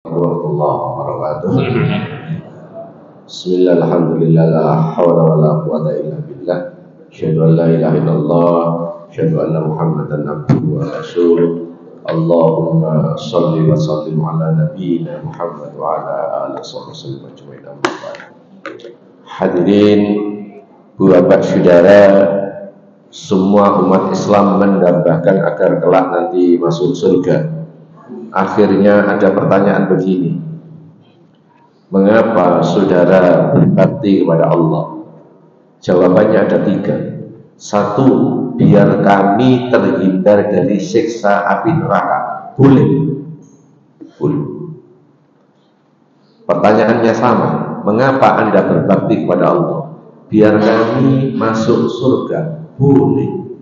Warahmatullahi wabarakatuh. Bismillah, alhamdulillah, la hawla wa la quwata illa billah. Asyhadu an la ilaha illallah, asyhadu anna Muhammadan abduhu wa rasuluh. Allahumma shalli wa sallim ala nabiyyina Muhammad wa ala alihi wasallam ajmain. Hadirin, Bapak Saudara, semua umat Islam mendambakan agar kelak nanti masuk surga. Akhirnya ada pertanyaan begini, mengapa saudara berbakti kepada Allah? Jawabannya ada 3. 1, biar kami terhindar dari siksa api neraka. Boleh. Pertanyaannya sama, mengapa Anda berbakti kepada Allah? Biar kami masuk surga. Boleh.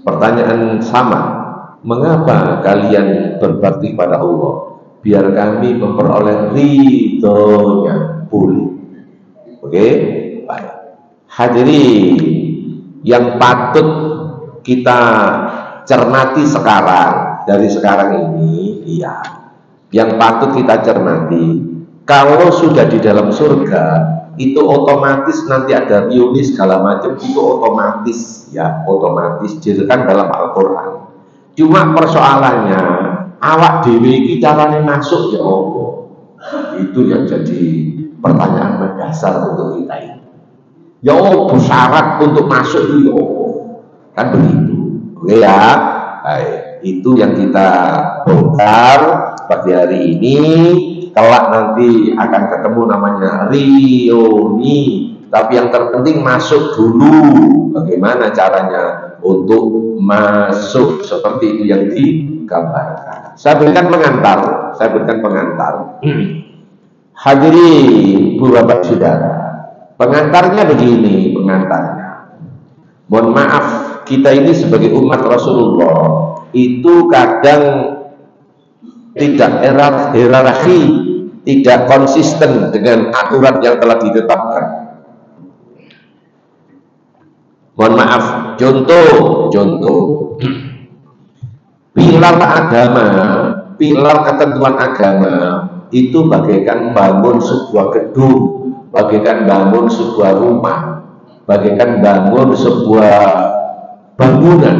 Pertanyaan sama, mengapa kalian berbakti pada Allah? Biar kami memperoleh ridhonya. Boleh. Oke? Baik. Hadirin yang patut kita cermati sekarang, dari sekarang ini, yang patut kita cermati, kalau sudah di dalam surga, itu otomatis nanti ada reuni segala macam, itu otomatis, otomatis dijelaskan dalam Al-Quran. Cuma persoalannya awak dewe iki carane masuk ya apa? Itu yang jadi pertanyaan mendasar untuk kita ini. Ya apa syarat untuk masuk itu ya apa? Kan begitu. Oke ya. Baik, itu yang kita bongkar pagi hari ini. Kelak nanti akan ketemu namanya reuni. Tapi yang terpenting masuk dulu. Bagaimana caranya untuk masuk seperti itu yang digambarkan. Saya berikan pengantar. Hadirin Bapak Saudara, pengantarnya begini, Mohon maaf, kita ini sebagai umat Rasulullah itu kadang tidak hierarki, tidak konsisten dengan aturan yang telah ditetapkan. Mohon maaf, contoh pilar ketentuan agama itu bagaikan bangun sebuah gedung, bagaikan bangun sebuah rumah, bagaikan bangun sebuah bangunan.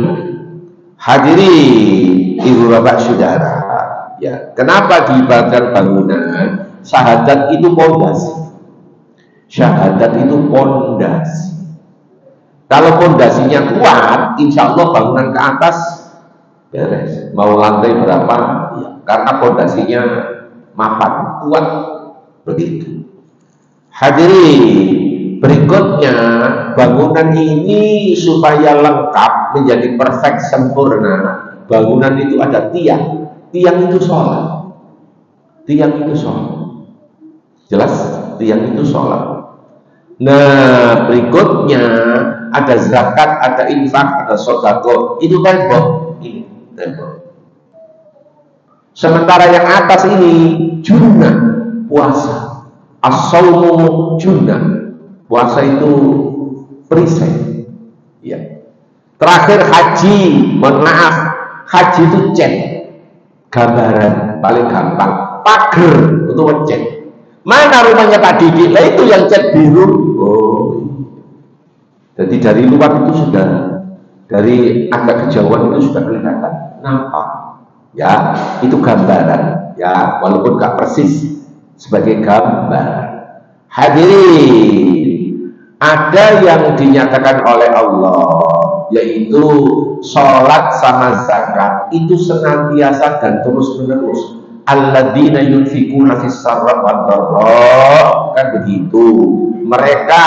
Hadirin ibu bapak saudara, kenapa diibaratkan bangunan? Syahadat itu pondasi. Kalau pondasinya kuat, insya Allah bangunan ke atas beres. Mau lantai berapa? Karena pondasinya mapan, kuat. Begitu. Hadirin, berikutnya bangunan ini supaya lengkap menjadi perfect sempurna. Bangunan itu ada tiang. Tiang itu sholat. Jelas? Tiang itu sholat. Nah, berikutnya ada zakat, ada infak, ada sedekah. Itu tembok. Sementara yang atas ini junnah, puasa. As-shaumu junnah. Puasa itu perisai. Terakhir haji, mohon maaf, haji itu cat. Gambaran paling gampang, pagar untuk ngecek. Mana rumahnya Pak Didi? Nah itu yang cat biru. Jadi dari luar itu sudah, dari agak kejauhan itu sudah kelihatan nampak. Itu gambaran. Walaupun gak persis, sebagai gambar. Hadirin, ada yang dinyatakan oleh Allah, yaitu sholat sama zakat itu senantiasa dan terus menerus. Alladzina yunfikuna fis sarra wad dharra, kan begitu. Mereka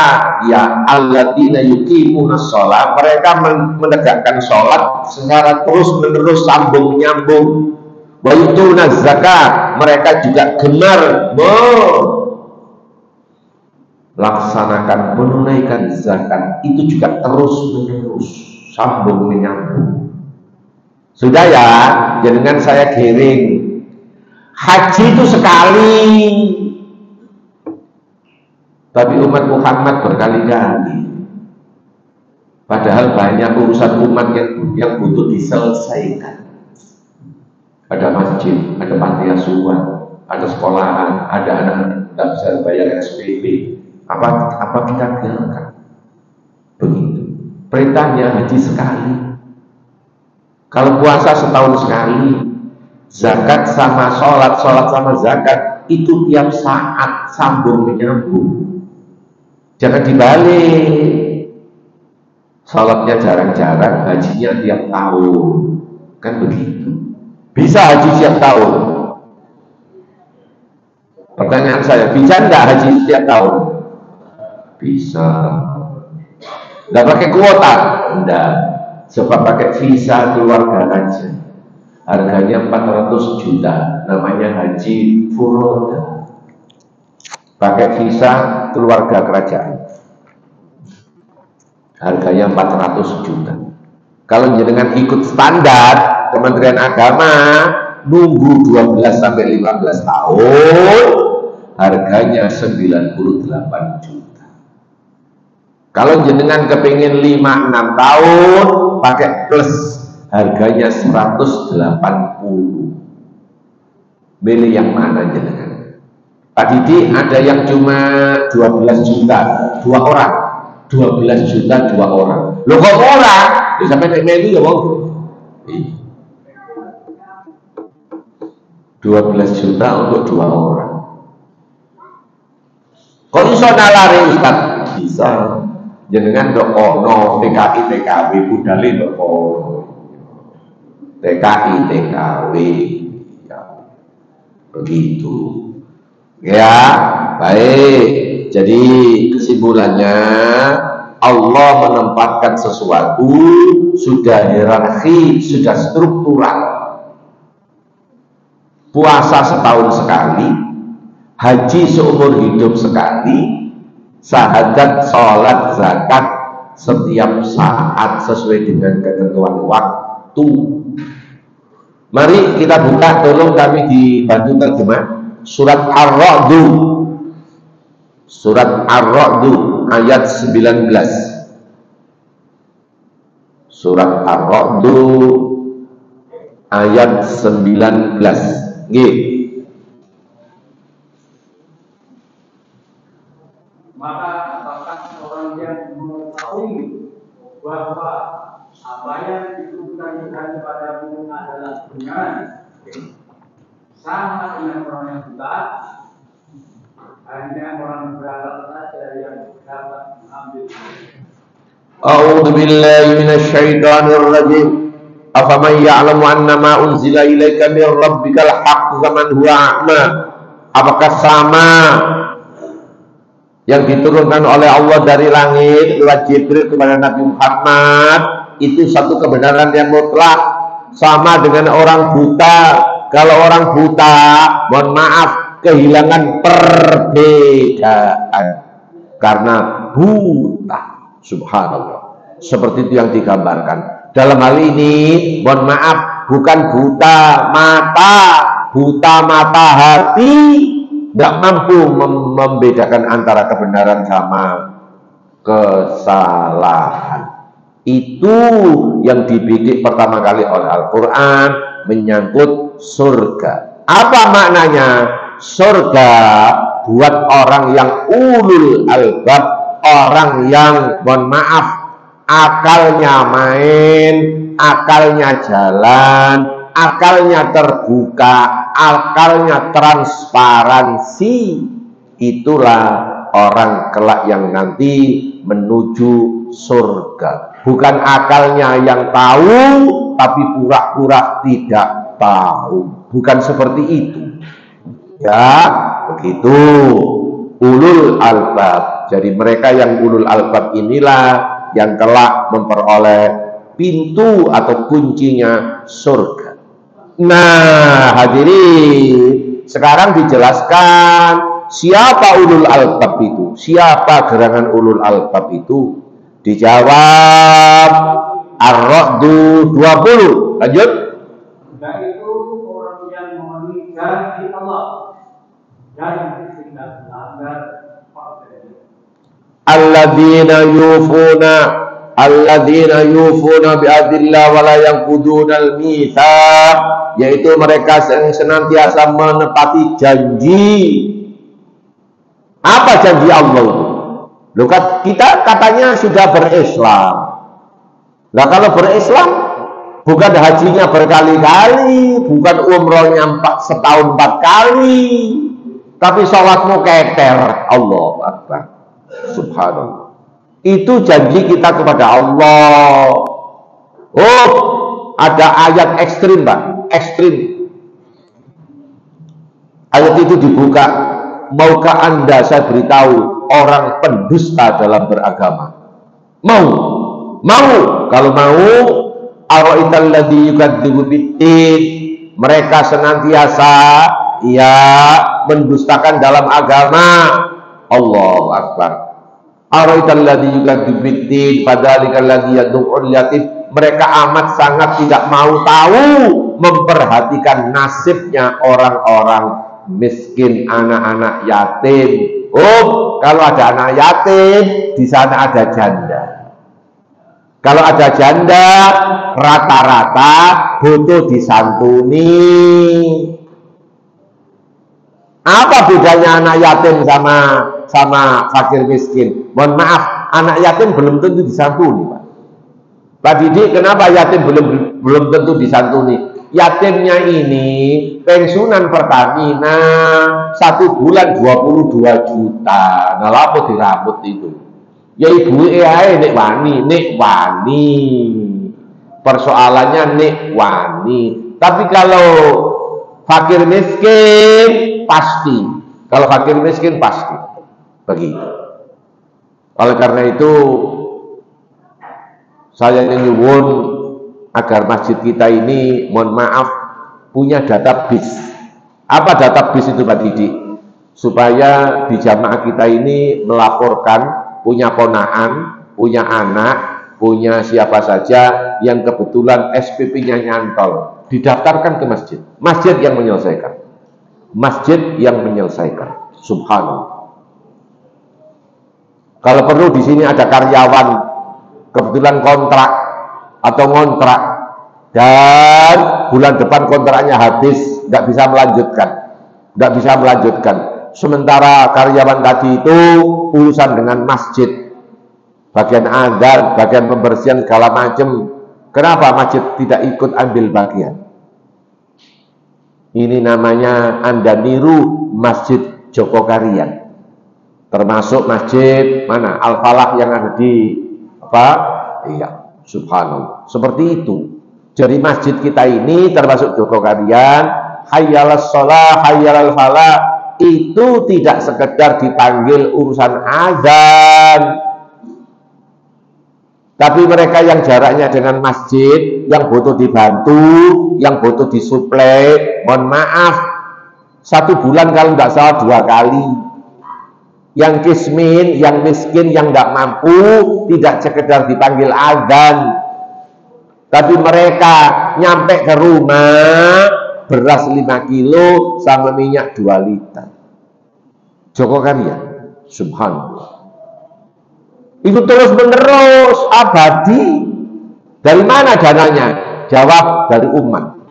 alladzina yuqimuna shalah, mereka menegakkan sholat secara terus menerus, sambung nyambung. Wa yutuna zakat, mereka juga gemar melaksanakan, menunaikan zakat, itu juga terus menerus, sambung menyambung. Sudah jangan saya giring. Haji itu sekali, tapi umat Muhammad berkali-kali. Padahal banyak urusan umat yang butuh diselesaikan. ada masjid, ada panti asuhan, ada sekolahan, ada anak tidak bisa bayar SPP. Apa kita biarkan? Begitu. Perintahnya haji sekali. Kalau puasa setahun sekali, zakat sama sholat sama zakat itu tiap saat sambung menyambung. Jangan dibalik. Sholatnya jarang-jarang, hajinya tiap tahun, kan begitu. Bisa haji tiap tahun? Pertanyaan saya, bisa enggak haji tiap tahun? Bisa. Enggak pakai kuota? Enggak. Sebab pakai visa keluarga aja. Harganya 400 juta, namanya haji furoda. Pakai visa keluarga kerajaan. Harganya 400 juta. Kalau jenengan ikut standar Kementerian Agama, nunggu 12 sampai 15 tahun, harganya 98 juta. Kalau jenengan kepingin 5-6 tahun, pakai plus, harganya 180. Milih yang mana jenengan? Pak Didi, ada yang cuma 12 juta, 2 orang. 12 juta 2 orang. Loh kok murah? Ya sampai naik melu ya bang. 12 juta untuk 2 orang. Kok bisa nalari Ustaz? Bisa. Jenengan dok ono TKI TKW budale dok ono. TKI TKW. Ya. Begitu. Ya, baik. Jadi kesimpulannya, Allah menempatkan sesuatu sudah hierarki, sudah struktural. Puasa setahun sekali, haji seumur hidup sekali, syahadat, sholat, zakat setiap saat sesuai dengan ketentuan waktu. Mari kita buka, tolong kami dibantu terjemah surat Ar-Ra'd. Surat Ar-Ra'd ayat 19. Surat Ar-Ra'd ayat 19. Nggih. Maka apakah orang yang mengetahui bahwa apa yang ditujukan kepadamu adalah kebenaran sama dengan orang yang buta? Hanya orang berakal saja yang dapat mengambil. A'udzu billahi minasyaitonir rajim. Afaman ya'lamu annama unzila ilaika mir rabbikal haqq kaman huwa a'ma. Apakah sama yang diturunkan oleh Allah dari langit lewat Jibril kepada Nabi Muhammad itu satu kebenaran yang mutlak, sama dengan orang buta. Kalau orang buta, mohon maaf, kehilangan perbedaan karena buta. Subhanallah. Seperti itu yang digambarkan. Dalam hal ini, mohon maaf, bukan buta mata, buta mata hati, tidak mampu membedakan antara kebenaran sama kesalahan. Itu yang dibidik pertama kali oleh Al-Quran menyangkut surga. Apa maknanya? Surga buat orang yang ulul albab, orang yang, mohon maaf, akalnya main, akalnya jalan, akalnya terbuka, akalnya transparansi. Itulah orang kelak yang nanti menuju surga. Bukan akalnya yang tahu, tapi pura-pura tidak tahu. Bukan seperti itu. Ya, begitu. Ulul albab. Jadi mereka yang ulul albab inilah yang kelak memperoleh pintu atau kuncinya surga. Nah, hadirin, sekarang dijelaskan siapa ulul albab itu? Siapa gerangan ulul albab itu? Dijawab Ar-Ra'd 20. Lanjut. Yaitu orang yang memenuhi janji Allah dan tidak melanggar perjanjian. Alladzina yufuna bi adillah wa la yanquduna al-mitsaq. yaitu mereka yang senantiasa menepati janji. Apa janji Allah itu? Loh, kita katanya sudah berislam. Nah, kalau berislam bukan hajinya berkali-kali, bukan umrohnya setahun 4 kali, tapi sholatmu keter. Allahu Akbar. Subhanallah. Itu janji kita kepada Allah. Oh, ada ayat ekstrim, Pak. Ekstrim. Ayat itu dibuka. Maukah Anda saya beritahu orang pendusta dalam beragama? Mau? Kalau mau, ara'aital ladzi yukadzibu biddin. Mereka senantiasa mendustakan dalam agama. Allahu Akbar. Ara'aital ladzi yukadzibu biddin fadzalikal ladzi yad'ul yatim. Mereka amat sangat tidak mau tahu memperhatikan nasibnya orang-orang miskin, anak-anak yatim. Oh, kalau ada anak yatim, di sana ada janda. Kalau ada janda, rata-rata butuh disantuni. Apa bedanya anak yatim sama fakir miskin? Mohon maaf, anak yatim belum tentu disantuni, Pak. Pak Didik, kenapa yatim belum tentu disantuni? Yatimnya ini pensiunan Pertamina 1 bulan 22 juta. Nah, apa dirambut itu? Ya ibu nek wani. Persoalannya nek wani. Tapi kalau fakir miskin pasti. Kalau fakir miskin pasti. Begitu. Oleh karena itu saya nyuwun agar masjid kita ini, mohon maaf, punya database. Apa database itu, Pak Didik? Supaya di jamaah kita ini melaporkan punya ponaan, punya anak, punya siapa saja yang kebetulan SPP-nya nyantol, didaftarkan ke masjid. Masjid yang menyelesaikan. Masjid yang menyelesaikan. Subhanallah. Kalau perlu di sini ada karyawan kebetulan kontrak atau ngontrak dan bulan depan kontraknya habis, nggak bisa melanjutkan. Sementara karyawan tadi itu urusan dengan masjid, bagian azan, bagian pembersihan segala macam. Kenapa masjid tidak ikut ambil bagian? Ini namanya Anda niru Masjid Jogokarian, termasuk masjid mana Al-Falah yang ada di subhanallah, seperti itu. Jadi masjid kita ini termasuk Jogokarian, hayyalas shalah, hayyalal falah, itu tidak sekedar dipanggil urusan azan, tapi mereka yang jaraknya dengan masjid, yang butuh dibantu, yang butuh disuplai, mohon maaf, 1 bulan kalau nggak salah 2 kali. Yang kismin, yang miskin, yang nggak mampu, tidak sekedar dipanggil azan, tapi mereka nyampe ke rumah, beras 5 kilo sama minyak 2 liter. Jogokarian, subhanallah. Itu terus menerus, abadi. Dari mana dananya? Jawab, dari umat.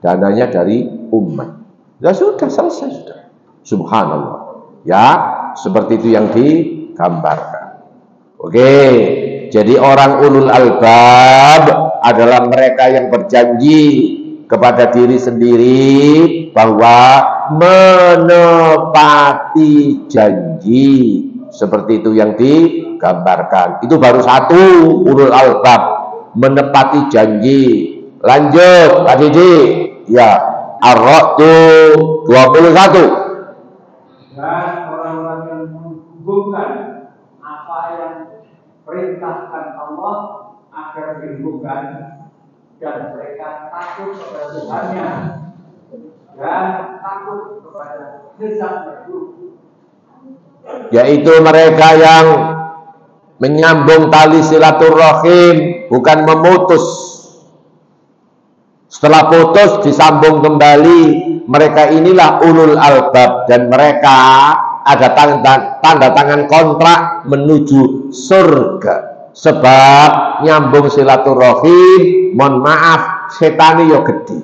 Dananya dari umat. Ya sudah, selesai sudah. Subhanallah. Ya, seperti itu yang digambarkan. Oke, jadi orang ulul albab adalah mereka yang berjanji kepada diri sendiri bahwa menepati janji. Seperti itu yang digambarkan. Itu baru 1, ulul albab, menepati janji. Lanjut, Pak Didi. Ya, Ar-Ra'du 21. Dan orang-orang yang menghubungkan apa yang perintahkan Allah agar dihubungkan, dan mereka takut kepada Tuhannya dan takut kepada hisab itu, yaitu mereka yang menyambung tali silaturahim, bukan memutus. Setelah putus disambung kembali. Mereka inilah ulul albab, dan mereka ada tanda tangan kontrak menuju surga. Sebab nyambung silaturahim, mohon maaf, setane yo gede.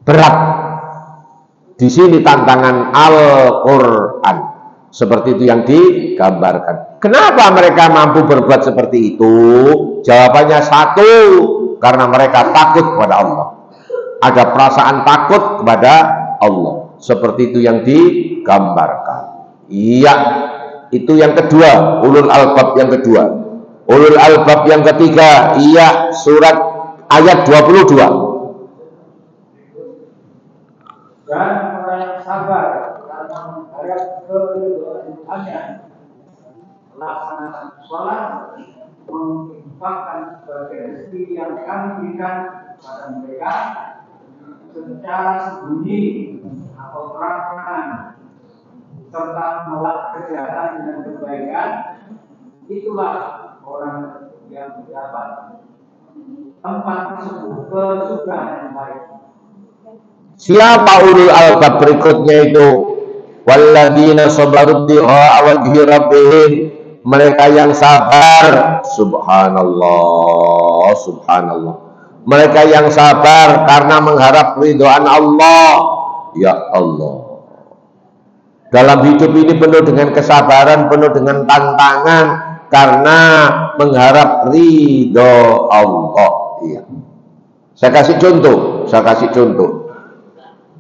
Berat. Di sini tantangan Al-Quran. Seperti itu yang digambarkan. Kenapa mereka mampu berbuat seperti itu? Jawabannya satu, karena mereka takut kepada Allah. Ada perasaan takut kepada Allah. Seperti itu yang digambarkan. Iya, itu yang kedua, ulul albab yang kedua. Ulul albab yang ketiga, iya, surat ayat 22. Dan orang yang sabar karena mengharap keridhaannya, melaksanakan sholat, menginfakkan sebagai rezeki yang kami berikan kepada mereka secara sembunyi atau terang-terangan, serta menolak kejahatan dengan kebaikan, itulah orang yang mendapat tempat tersebut ke surga yang baik. Siapa ulul albab berikutnya itu? Walladzina sabaru ibtigha'a wajhi rabbihim, mereka yang sabar, subhanallah, subhanallah. Mereka yang sabar karena mengharap ridhoan Allah. Ya Allah. Dalam hidup ini penuh dengan kesabaran, penuh dengan tantangan karena mengharap ridho Allah. Iya. Saya kasih contoh.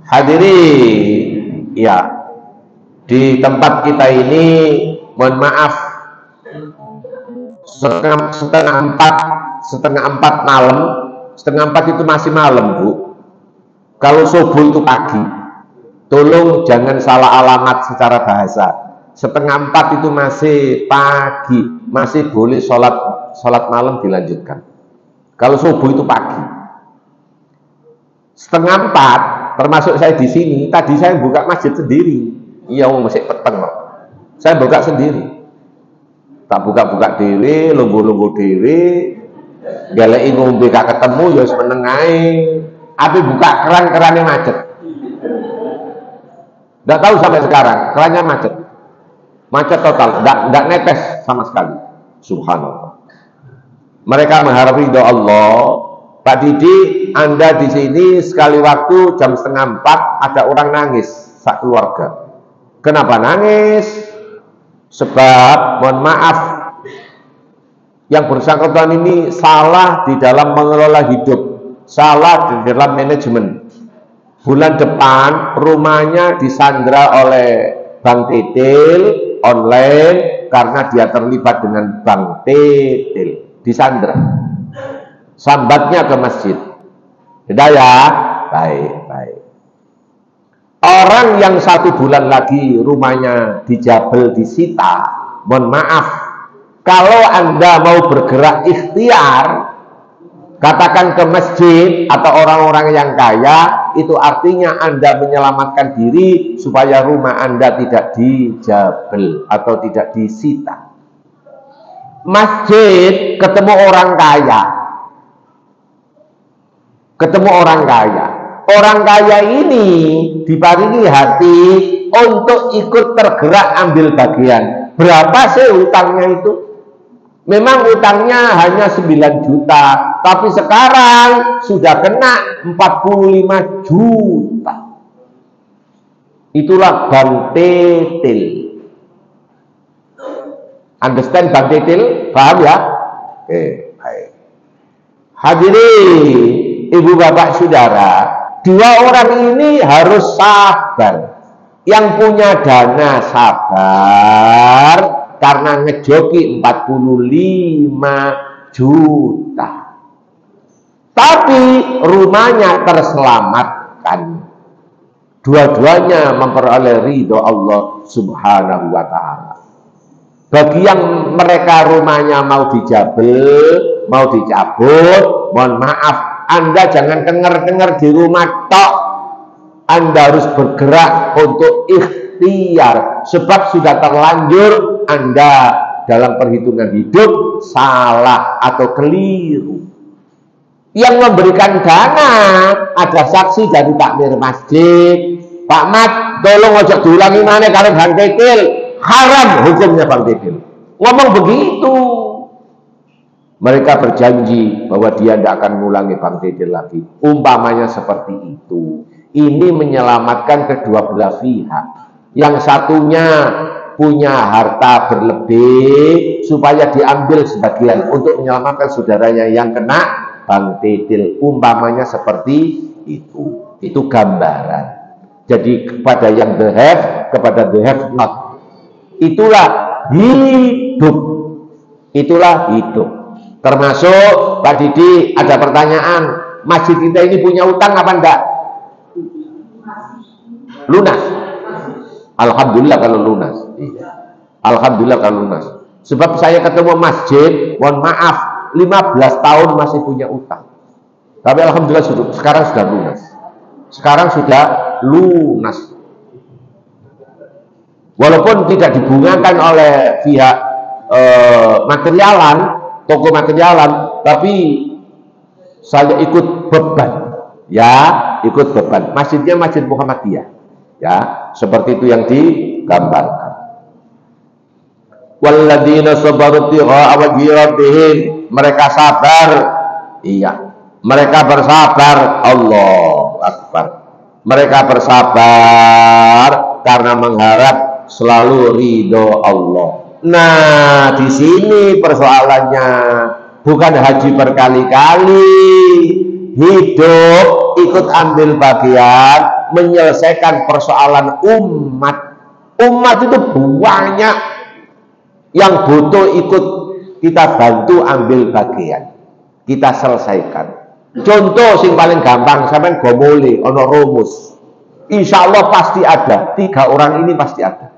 Hadirin, ya, di tempat kita ini, mohon maaf, setengah empat malam, setengah empat itu masih malam, Bu. Kalau subuh itu pagi. Tolong jangan salah alamat secara bahasa. Setengah empat itu masih pagi, masih boleh sholat malam dilanjutkan. Kalau subuh itu pagi. Setengah empat, termasuk saya di sini. Tadi saya buka masjid sendiri. Iya, masih peteng loh. Saya buka sendiri. Tak buka-buka dewe, lunggu-lunggu dewe, galai ngombe gak ketemu, ya seneng ae. Tapi buka kerannya macet. Nggak tahu sampai sekarang, kerannya macet. Macet total, nggak netes sama sekali. Subhanallah. Mereka mengharap ridho Allah. Pak Didi, Anda di sini sekali waktu jam setengah 4 ada orang nangis, sak keluarga. Kenapa nangis? Sebab, mohon maaf, yang bersangkutan ini salah di dalam mengelola hidup, salah di dalam manajemen. Bulan depan rumahnya disandra oleh Bank Tetel online karena dia terlibat dengan Bank Tetel, disandra. Sambatnya ke masjid. Tidak ya? Baik. Orang yang 1 bulan lagi rumahnya dijabel, disita, mohon maaf, kalau Anda mau bergerak ikhtiar, katakan ke masjid atau orang-orang yang kaya, itu artinya Anda menyelamatkan diri supaya rumah Anda tidak dijabel atau tidak disita. Masjid ketemu orang kaya. Orang kaya ini diparingi hati untuk ikut tergerak ambil bagian. Berapa sih utangnya itu? Memang utangnya hanya 9 juta, tapi sekarang sudah kena 45 juta. Itulah Bank Tetel. Understand Bank Tetel? Paham ya? Oke, baik. Hadirin, ibu bapak saudara, 2 orang ini harus sabar. Yang punya dana sabar karena ngejoki 45 juta. Tapi rumahnya terselamatkan. Dua-duanya memperoleh ridho Allah Subhanahu wa ta'ala. Bagi yang mereka rumahnya mau dijabel, mau dicabut, mohon maaf, Anda jangan kenger-kenger di rumah tok. Anda harus bergerak untuk ikhtiar. Sebab sudah terlanjur Anda dalam perhitungan hidup salah atau keliru. Yang memberikan dana ada saksi dari takmir masjid. Pak Mat, tolong ojo diulangi mana kalau Bang Tetel. Haram hukumnya Bang Tetel. Ngomong begitu. Mereka berjanji bahwa dia tidak akan mengulangi Bang Tetel lagi. Umpamanya seperti itu. Ini menyelamatkan kedua belah pihak. Yang satunya punya harta berlebih supaya diambil sebagian untuk menyelamatkan saudaranya yang kena bang titil. Umpamanya seperti itu. Itu gambaran. Jadi kepada yang the have, kepada the have not. Itulah hidup. Itulah hidup. Termasuk Pak Didi ada pertanyaan, masjid kita ini punya utang apa enggak? Lunas. Alhamdulillah kalau lunas. Iya. Alhamdulillah kalau lunas. Sebab saya ketemu masjid, mohon maaf, 15 tahun masih punya utang. Tapi alhamdulillah sekarang sudah lunas. Sekarang sudah lunas. Walaupun tidak dibungakan oleh pihak materialan, toko materialan, tapi saya ikut beban. Ya, ikut beban. Masjidnya Masjid Muhammadiyah. Ya, seperti itu yang digambarkan. Walladzina sabaru tigha'a wajhi rabbihim, mereka sabar. Iya, mereka bersabar. Allahu Akbar. Mereka bersabar karena mengharap selalu ridho Allah. Nah, di sini persoalannya bukan haji berkali-kali, hidup ikut ambil bagian menyelesaikan persoalan umat. Umat itu banyak yang butuh ikut kita bantu ambil bagian, kita selesaikan. Contoh sing paling gampang, sampean gomole ono rumus. Insya Allah pasti ada. 3 orang ini pasti ada.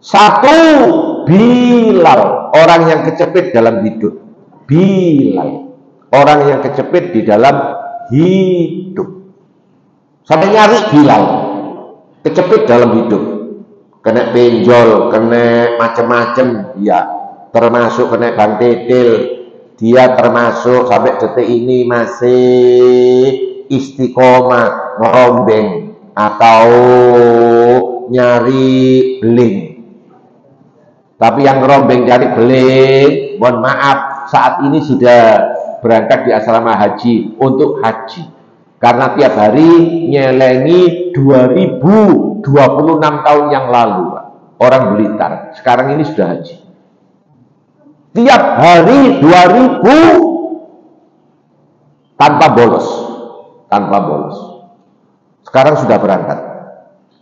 1, Bilal, orang yang kecepit dalam hidup. Bilal, orang yang kecepit di dalam hidup. Sampai nyari Bilal, kecepit dalam hidup, kena benjol, kena macem-macem, ya, termasuk kena bang titil, dia termasuk sampai detik ini masih istiqomah ngerombeng atau nyari beling. Tapi yang ngerombeng cari beling, mohon maaf, saat ini sudah berangkat di asrama haji untuk haji. Karena tiap hari nyelengi 2026 tahun yang lalu, Pak. Orang Blitar. Sekarang ini sudah haji. Tiap hari 2000 tanpa bolos. Tanpa bolos. Sekarang sudah berangkat.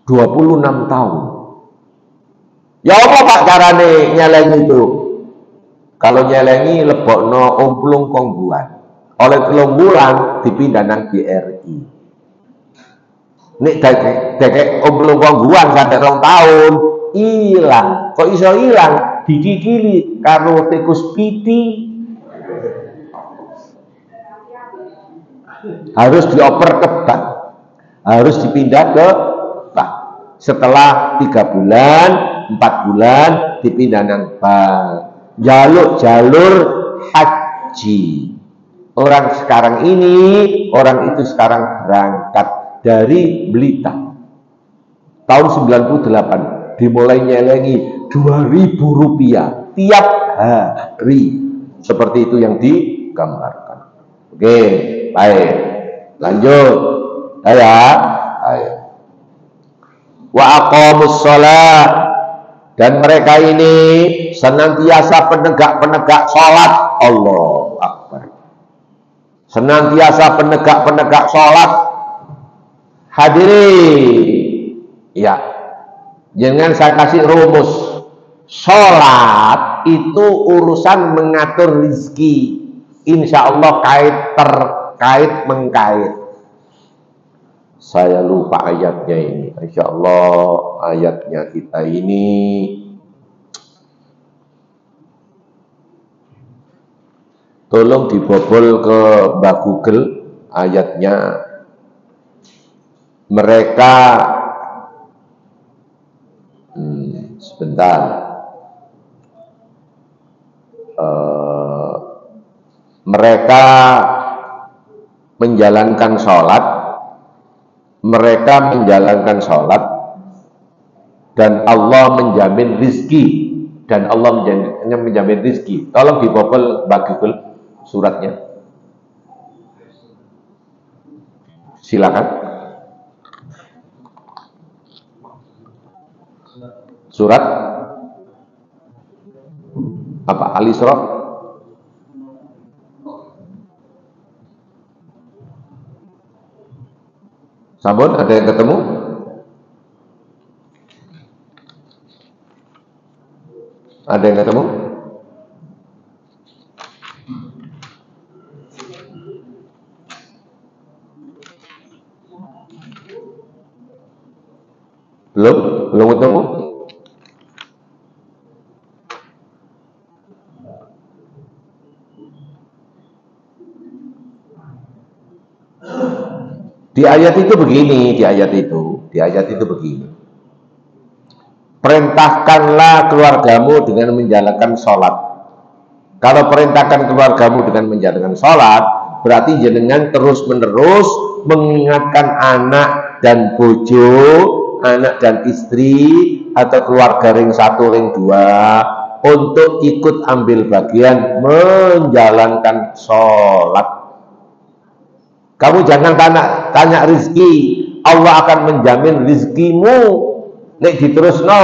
26 tahun. Ya apa Pak carane nyelengi itu? Kalau nyelengi lebokno umplung kongguan. Oleh 3 bulan dipindah nang BRI. Nek dekek umplung kongguan sampai 2 tahun hilang. Kok iso hilang? Dikikili karo tikus piti. Harus dioper ke bank. Harus dipindah ke bank. Setelah 3 bulan, 4 bulan dipindah nang bank. Jalur haji. Orang sekarang ini, orang itu sekarang berangkat dari Blitar. Tahun 98 dimulai nyelengi 2.000 rupiah tiap hari. Seperti itu yang digambarkan. Oke, baik. Lanjut. Ayo. Wa aqamus shalah, dan mereka ini senantiasa penegak-penegak sholat. Allahu Akbar. Senantiasa penegak-penegak sholat. Hadirin, ya, jangan saya kasih rumus. Sholat itu urusan mengatur rizki. Insya Allah terkait mengkait. Saya lupa ayatnya ini. Insya Allah ayatnya kita ini tolong dibobol ke Mbak Google ayatnya. Mereka sebentar. Mereka menjalankan sholat. Mereka menjalankan sholat dan Allah menjamin rizki, dan Allah menjamin rizki. Tolong dibobol Mbak Google suratnya. Silakan. Surat apa? Al-Isra. Sampun, ada yang ketemu? Ada yang ketemu? Belum ketemu? Di ayat itu begini, di ayat itu begini. Perintahkanlah keluargamu dengan menjalankan sholat. Kalau perintahkan keluargamu dengan menjalankan sholat, berarti jenengan terus-menerus mengingatkan anak dan bojo, anak dan istri, atau keluarga ring 1, ring 2, untuk ikut ambil bagian menjalankan sholat. Kamu jangan tanya rizki, Allah akan menjamin rizkimu. Nek diterusno,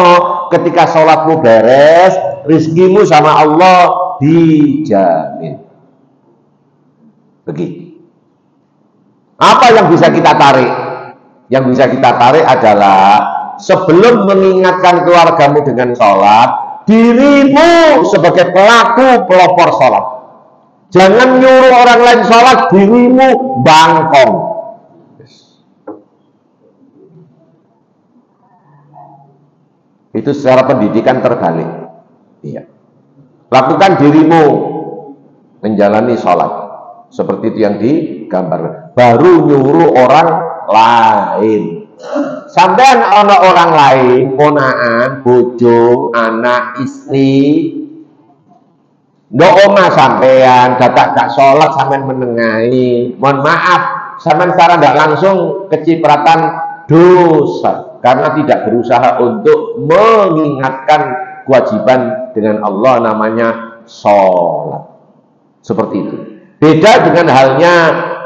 ketika sholatmu beres, rizkimu sama Allah dijamin. Begitu. Apa yang bisa kita tarik? Yang bisa kita tarik adalah sebelum mengingatkan keluargamu dengan sholat, dirimu sebagai pelaku pelopor sholat. Jangan nyuruh orang lain sholat, dirimu bangkong. Itu secara pendidikan terbalik. Iya. Lakukan dirimu menjalani sholat seperti itu yang digambar. Baru nyuruh orang lain. Sampean ana orang lain, ponaan, bojo, anak, istri, ndok omah sampean, gak sholat sampean menengahi. Mohon maaf, sampean secara ndak langsung kecipratan dosa karena tidak berusaha untuk mengingatkan kewajiban dengan Allah namanya sholat. Seperti itu. Beda dengan halnya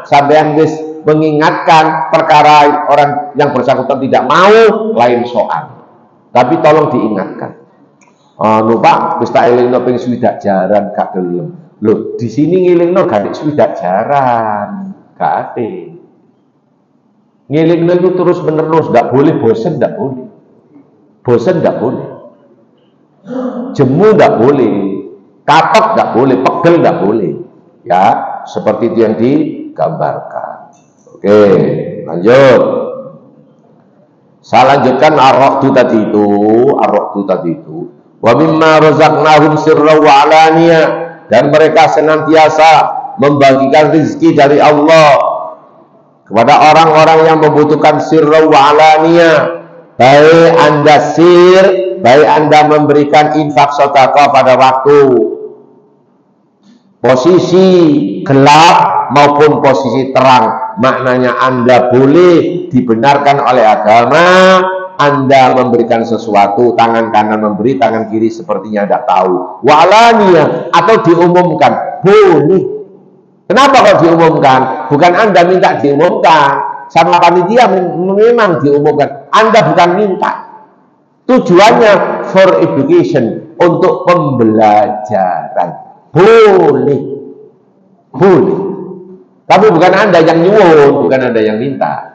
sampean wis mengingatkan perkara orang yang bersangkutan tidak mau, lain soal. Tapi tolong diingatkan. Pak, wis tak elingno ping swidak jaran gak gelem. Lho, di sini ngilingno gak swidak jaran. Gak ate. Ngilingno itu terus menerus, nggak boleh bosen, nggak boleh. Bosen nggak boleh. Jemu nggak boleh. Kapok nggak boleh, pegel nggak boleh. Ya, seperti itu yang digambarkan. Oke, lanjut. Saya lanjutkan ar-raqdu tadi itu. Wa mimma razaqnahum sirra wa alaniya, dan mereka senantiasa membagikan rezeki dari Allah kepada orang-orang yang membutuhkan sirra wa alaniya. Baik Anda baik Anda memberikan infak sedekah pada waktu posisi gelap maupun posisi terang, maknanya Anda boleh dibenarkan oleh agama. Anda memberikan sesuatu, tangan kanan memberi, tangan kiri sepertinya tidak tahu. Wa alaniya, atau diumumkan, boleh. Kenapa kalau diumumkan? Bukan Anda minta diumumkan, sama panitia memang diumumkan. Anda bukan minta. Tujuannya for education, untuk pembelajaran. Boleh. Tapi bukan Anda yang nyuwun, bukan Anda yang minta.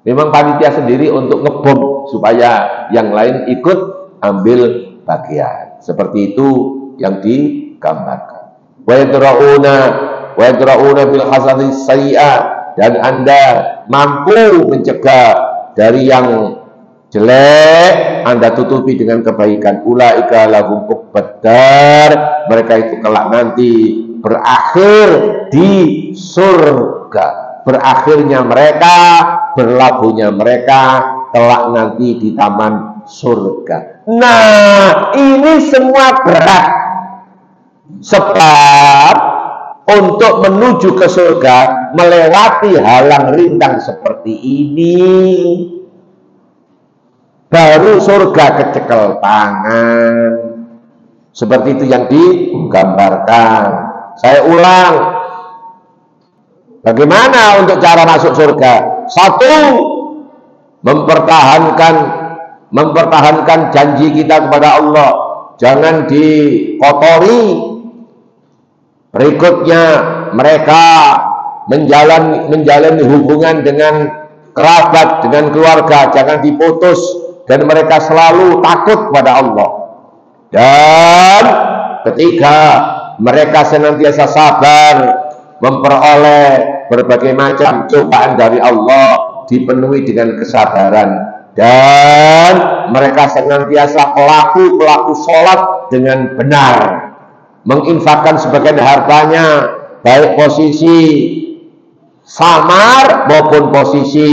Memang panitia sendiri untuk ngebom supaya yang lain ikut ambil bagian. Seperti itu yang digambarkan. Wa yadra'una bil hasanati sayyi'ah, dan Anda mampu mencegah dari yang jelek, Anda tutupi dengan kebaikan. Ulaika lahum uqbad, mereka itu kelak nanti berakhir di surga. Berakhirnya mereka, berlabuhnya mereka kelak nanti di taman surga. Nah, ini semua berat. Sebab untuk menuju ke surga melewati halang rintang seperti ini, baru surga kecekel tangan. Seperti itu yang digambarkan. Saya ulang, bagaimana untuk cara masuk surga? Satu, mempertahankan mempertahankan janji kita kepada Allah, jangan dikotori. Berikutnya mereka menjalani hubungan dengan kerabat, dengan keluarga, jangan diputus, dan mereka selalu takut pada Allah. Dan ketiga, mereka senantiasa sabar memperoleh berbagai macam cobaan dari Allah, dipenuhi dengan kesabaran, dan mereka senantiasa pelaku sholat dengan benar, menginfakkan sebagian hartanya, baik posisi samar maupun posisi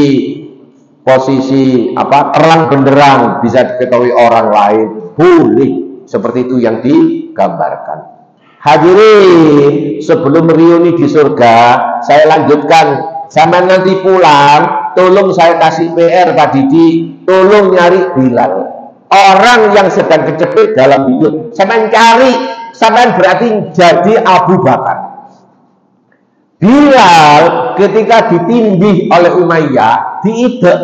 terang benderang, bisa diketahui orang lain, boleh seperti itu yang digambarkan. Hadirin, sebelum reuni di surga, saya lanjutkan. Sampai nanti pulang, tolong saya kasih PR Pak Didi, tolong nyari Bilal, orang yang sedang kejepit dalam hidup. Sampai cari, sampai berarti jadi Abu Bakar. Bilal ketika ditindih oleh Umayyah, diidek,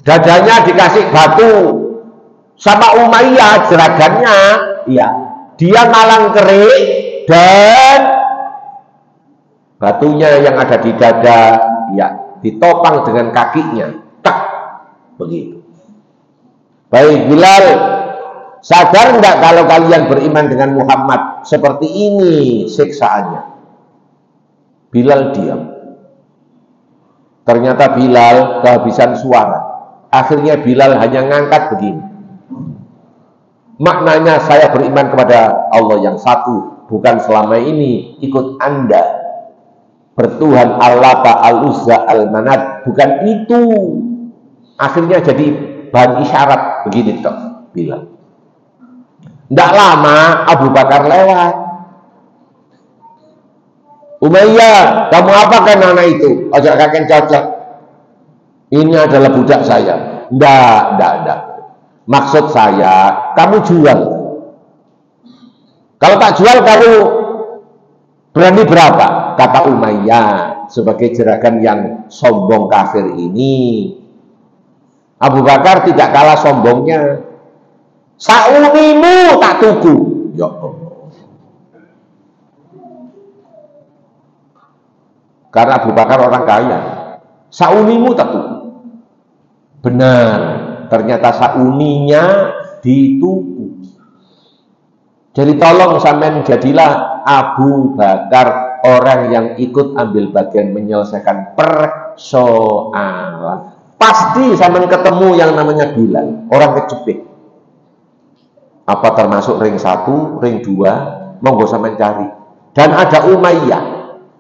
dadanya dikasih batu sama Umayyah, jeragannya, ya, dia malang kerik, dan batunya yang ada di dada, ya, ditopang dengan kakinya, tak, begitu. Baik, Bilal, sadar enggak kalau kalian beriman dengan Muhammad seperti ini siksaannya? Bilal diam. Ternyata Bilal kehabisan suara. Akhirnya Bilal hanya ngangkat begini. Maknanya saya beriman kepada Allah yang satu, bukan selama ini ikut Anda bertuhan Allah, Al-Uzza, Al-Manat, bukan itu. Akhirnya jadi bahan isyarat begini toh Bilal. Tidak lama Abu Bakar lewat. Umayyah, kamu apakan anak itu? Ajak kakek cocok. Ini adalah budak saya. Tidak. Maksud saya, kamu jual. Kalau tak jual, kamu berani berapa? Kata Umayyah sebagai jeragan yang sombong kafir ini. Abu Bakar tidak kalah sombongnya. Saunimu tak tuku. Ya Allah. Karena Abu Bakar orang kaya. Saunimu tak tuku. Benar, ternyata sauninya dituku. Jadi tolong sampean jadilah Abu Bakar, orang yang ikut ambil bagian menyelesaikan persoalan. Pasti sampean ketemu yang namanya Bilal, orang kejepit. Apa termasuk ring 1, ring 2, monggo sampean cari. Dan ada Umayyah.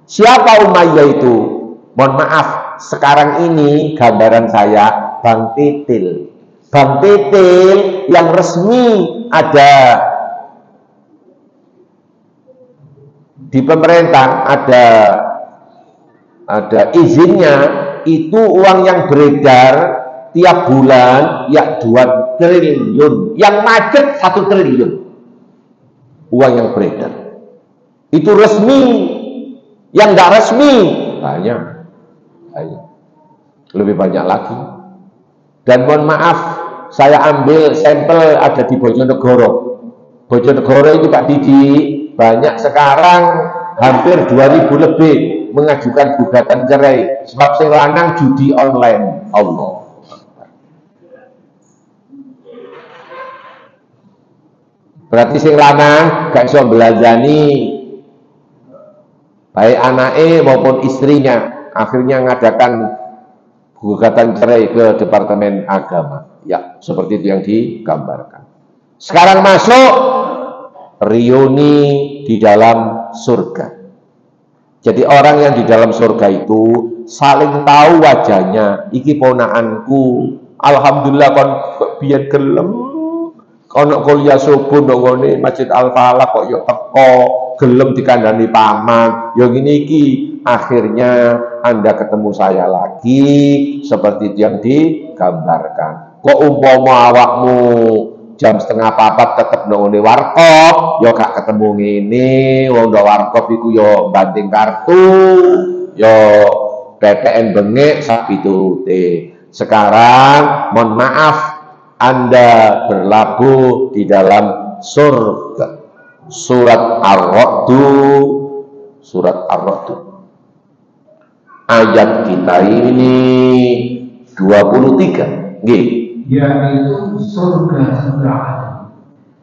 Siapa Umayyah itu? Mohon maaf, sekarang ini gambaran saya Bang Titil. Bang Titil yang resmi ada di pemerintah, ada izinnya, itu uang yang beredar tiap bulan ya 2 triliun, yang macet 1 triliun uang yang beredar. Itu resmi. Yang tidak resmi banyak, lebih banyak lagi. Dan mohon maaf, saya ambil sampel ada di Bojonegoro. Bojonegoro itu Pak Didi, banyak sekarang hampir 2000 lebih mengajukan gugatan cerai sebab sing lanang judi online. Allah. Berarti sing lanang gak iso belanjani baik anaknya maupun istrinya, akhirnya ngadakan gugatan cerai ke Departemen Agama. Ya, seperti itu yang digambarkan. Sekarang masuk reuni di dalam surga. Jadi orang yang di dalam surga itu saling tahu wajahnya. Iki ponakanku, alhamdulillah kon biyen gelem kono kuliah subuh nongone Masjid Al-Falah kok yo teko gelem dikandani paman, yo ngene iki. Akhirnya Anda ketemu saya lagi seperti yang digambarkan. Kok umpama awakmu jam 3:30 tetep nongone warkop, yo gak ketemu ngene. Wong ndok warkop iku yo banting kartu, yo PPN bengek sak piturute. Sekarang mohon maaf, Anda berlabuh di dalam surga. Surat Ar-Ra'd ayat kita ini 23. Nggih. Yaitu surga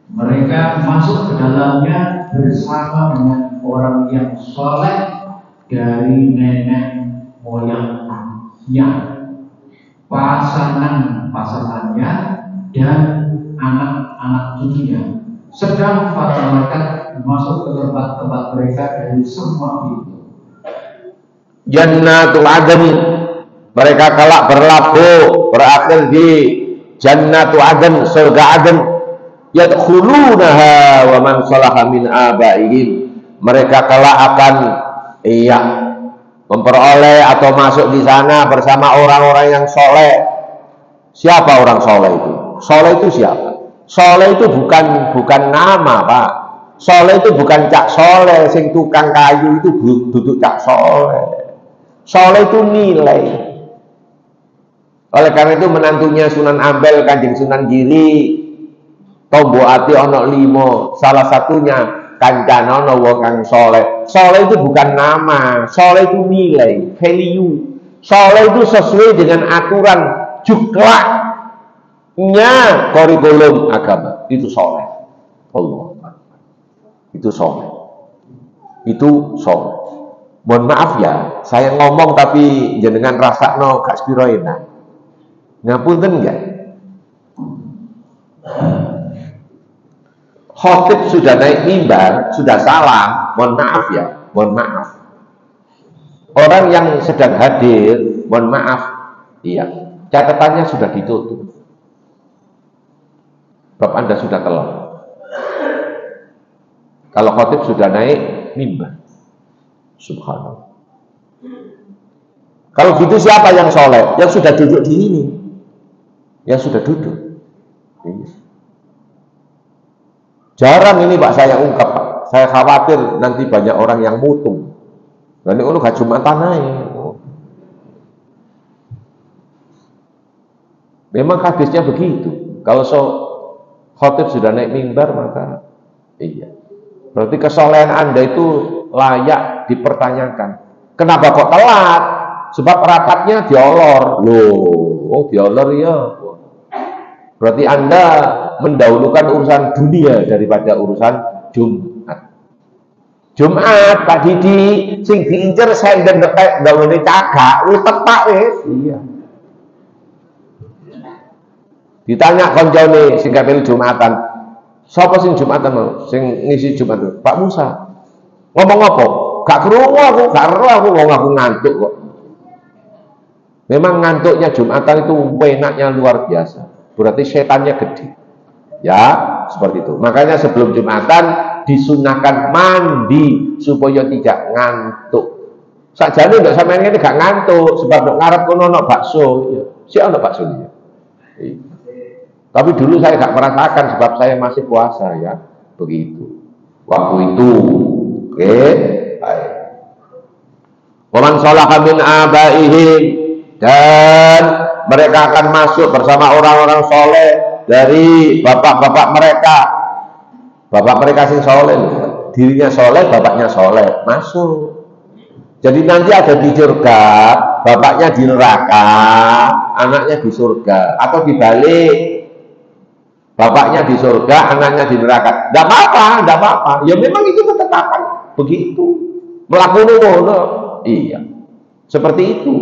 mereka masuk ke dalamnya bersama dengan orang yang soleh dari nenek moyangnya, pasangannya dan anak-anak cucunya. Sedang para malaikat masuk ke tempat-tempat mereka dari semua pintu. Jannatul Adn, mereka kelak berlabuh berakhir di Jannatul Adn, surga Adn. Yadkhulunaha wa man salaha min abaihim, mereka kelak akan memperoleh atau masuk di sana bersama orang-orang yang soleh. Siapa orang soleh itu? Soleh itu siapa? Soleh itu bukan nama, Pak. Soleh itu bukan cak soleh, sing tukang kayu itu duduk cak soleh. Soleh itu nilai. Oleh karena itu menantunya Sunan Ampel, Kanjeng Sunan Giri, tombo ati ono 5, salah satunya kancana ono wong kang soleh. Soleh itu bukan nama, soleh itu nilai, value. Soleh itu sesuai dengan aturan juklaknya kurikulum agama. Itu soleh. Allah. Itu soleh. Itu soleh. Mohon maaf ya, saya ngomong tapi jenengan rasakno gak sepiro enak. Ngapunten enggak? Khotib sudah naik mimbar, sudah salah, mohon maaf ya, mohon maaf. Orang yang sedang hadir, mohon maaf, iya, catatannya sudah ditutup. Bab Anda sudah kelar. Kalau khotib sudah naik mimbar, subhanallah. Kalau gitu siapa yang soleh? Yang sudah duduk di sini, yang sudah duduk. Jarang ini Pak saya ungkap, Pak. Saya khawatir nanti banyak orang yang mutung. Nanti ono gak Jumatan naik. Memang hadisnya begitu. Kalau khotib sudah naik mimbar maka iya. Berarti kesolehan Anda itu layak dipertanyakan. Kenapa kok telat? Sebab rapatnya diolor. Loh, diolor ya. Berarti Anda mendahulukan urusan dunia daripada urusan Jumat. Jumat Pak Didi sing diincer senden nek dawuhe cagak wis tepak wis. Iya. Ditanya koncone sing kapil Jumatan. Sapa sing Jumatan mau? Sing ngisi Jumat? Pak Musa. Ngomong apa? Gak krungu aku, gak ero aku wong aku ngantuk kok. Memang ngantuknya Jumatan itu enaknya luar biasa. Berarti setannya gede. Ya, seperti itu. Makanya sebelum Jumatan disunahkan mandi supaya tidak ngantuk. Sakjane ndak sampeyan ngene gak ngantuk sebab nek ngarep kono ono bakso, ya. Sik ono bakso ya. Tapi dulu saya gak merasakan sebab saya masih puasa ya. Begitu. Waktu itu. Oke, baik. Wa man salaha min abaihim, dan mereka akan masuk bersama orang-orang soleh dari bapak-bapak mereka. Bapak mereka sing soleh, dirinya soleh, bapaknya soleh, masuk. Jadi nanti ada di surga, bapaknya di neraka, anaknya di surga, atau dibalik, bapaknya di surga, anaknya di neraka. Tidak apa-apa, tidak apa-apa. Ya memang itu ketetapan begitu. Melakukan iya, seperti itu.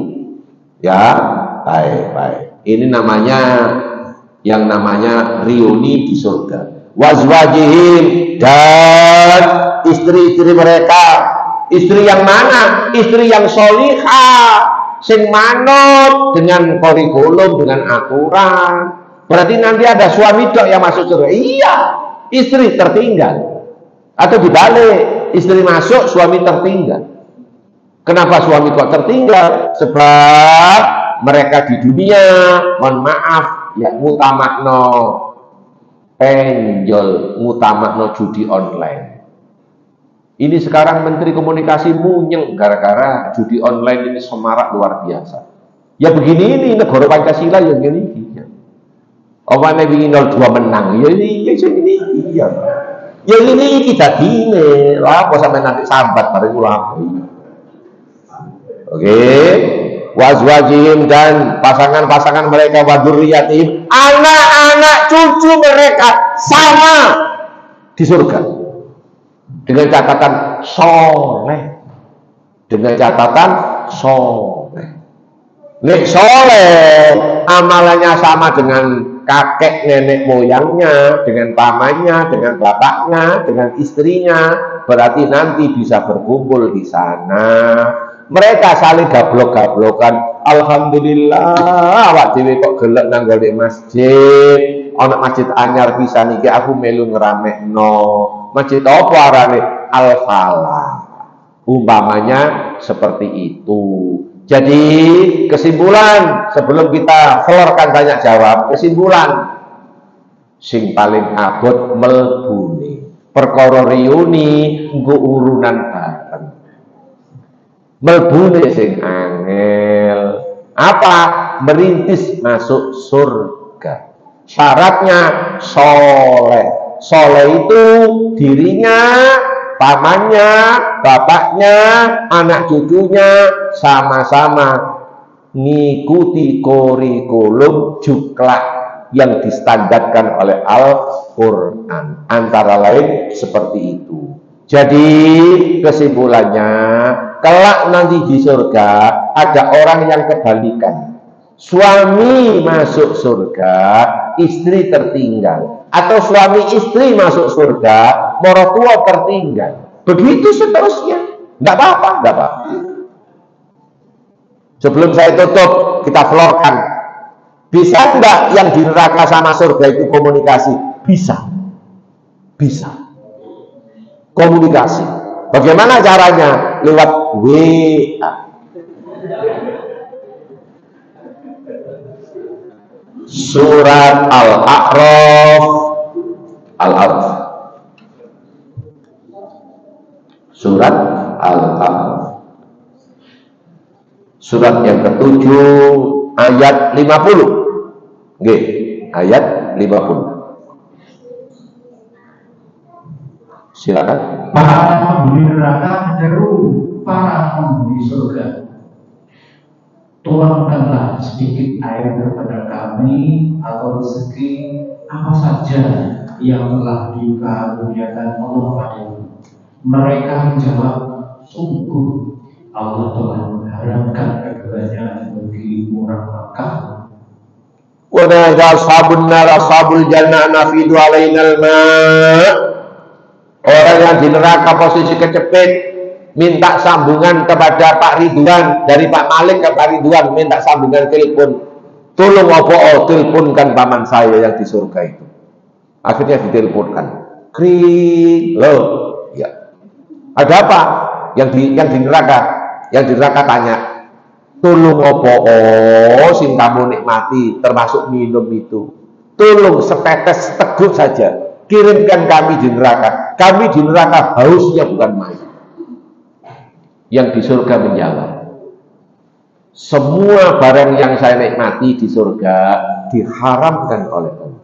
Ya, baik. Ini namanya yang namanya reuni di surga. Wazwajihim, dan istri-istri mereka. Istri yang mana? Istri yang solihah, sing manut dengan kurikulum, dengan aturan. Berarti nanti ada suami dok yang masuk surga. Iya, istri tertinggal. Atau dibalik, istri masuk, suami tertinggal. Kenapa suami kok tertinggal? Sebab mereka di dunia, mohon maaf, ya ngutamakno penjol, ngutamakno judi online. Ini sekarang Menteri Komunikasi munyeng gara-gara judi online ini semarak luar biasa. Ya begini ini negara Pancasila yang gini. Omane wingi 02 menang. Ya ini ya. Ya ini kita dine. Lah apa sampai nanti sambat bareng ulama. Oke. Wazwajihim dan pasangan-pasangan mereka wadurriyatihim, anak-anak cucu mereka sama di surga. Dengan catatan soleh. Dengan catatan soleh. Nek soleh amalannya sama dengan kakek nenek moyangnya, dengan pamannya, dengan bapaknya, dengan istrinya, berarti nanti bisa berkumpul di sana. Mereka saling gablok-gablokan. Alhamdulillah, awak dhewe kok gelek nang golek masjid. Ana masjid anyar pisan iki aku melu ngramekno. Masjid apa arane? Al-Falah. Umpamanya seperti itu. Jadi kesimpulan sebelum kita florkan tanya jawab, kesimpulan sing paling abot melbune perkara reuni nggo urunan bareng. Melbune sing angel apa? Merintis masuk surga. Syaratnya soleh. Soleh itu dirinya, pamannya, bapaknya, anak cucunya sama-sama ngikuti kurikulum juklak yang distandarkan oleh Al-Quran. Antara lain seperti itu. Jadi kesimpulannya, kelak nanti di surga ada orang yang kebalikan. Suami masuk surga, istri tertinggal. Atau suami istri masuk surga, mertua tertinggal. Begitu seterusnya. Tidak apa-apa, tidak apa-apa. Sebelum saya tutup, kita florkan. Bisa enggak yang di neraka sama surga itu komunikasi? Bisa. Bisa. Komunikasi. Bagaimana caranya? Lewat WA. Surat Al-A'raf. Al-A'raf. Surat Al-A'raf. Surat yang ke-7 ayat 50. Nggih, ayat 50. Silakan. Para penghuni neraka menyeru para penghuni surga, tuangkanlah sedikit air kepada kami atau rezeki apa saja yang telah dikaruniakan Allah padamu. Mereka menjawab, sungguh Allah telah mengharamkan keduanya bagi orang Makkah. Wa nada ashabun nar ashabul jannah nafidu alainal ma'. Orang yang di neraka posisi kecepit minta sambungan kepada Pak Ridwan, dari Pak Malik ke Pak Ridwan minta sambungan telepon. Tolong apa teleponkan paman saya yang di surga itu. Akhirnya diteleponkan. Kring, loh, ya. Ada apa? Yang di neraka, tanya, tolong apa sing kamu nikmati termasuk minum itu. Tolong setetes teguk saja. Kirimkan kami di neraka. Kami di neraka hausnya bukan main. Yang di surga menjawab, semua barang yang saya nikmati di surga diharamkan oleh Allah.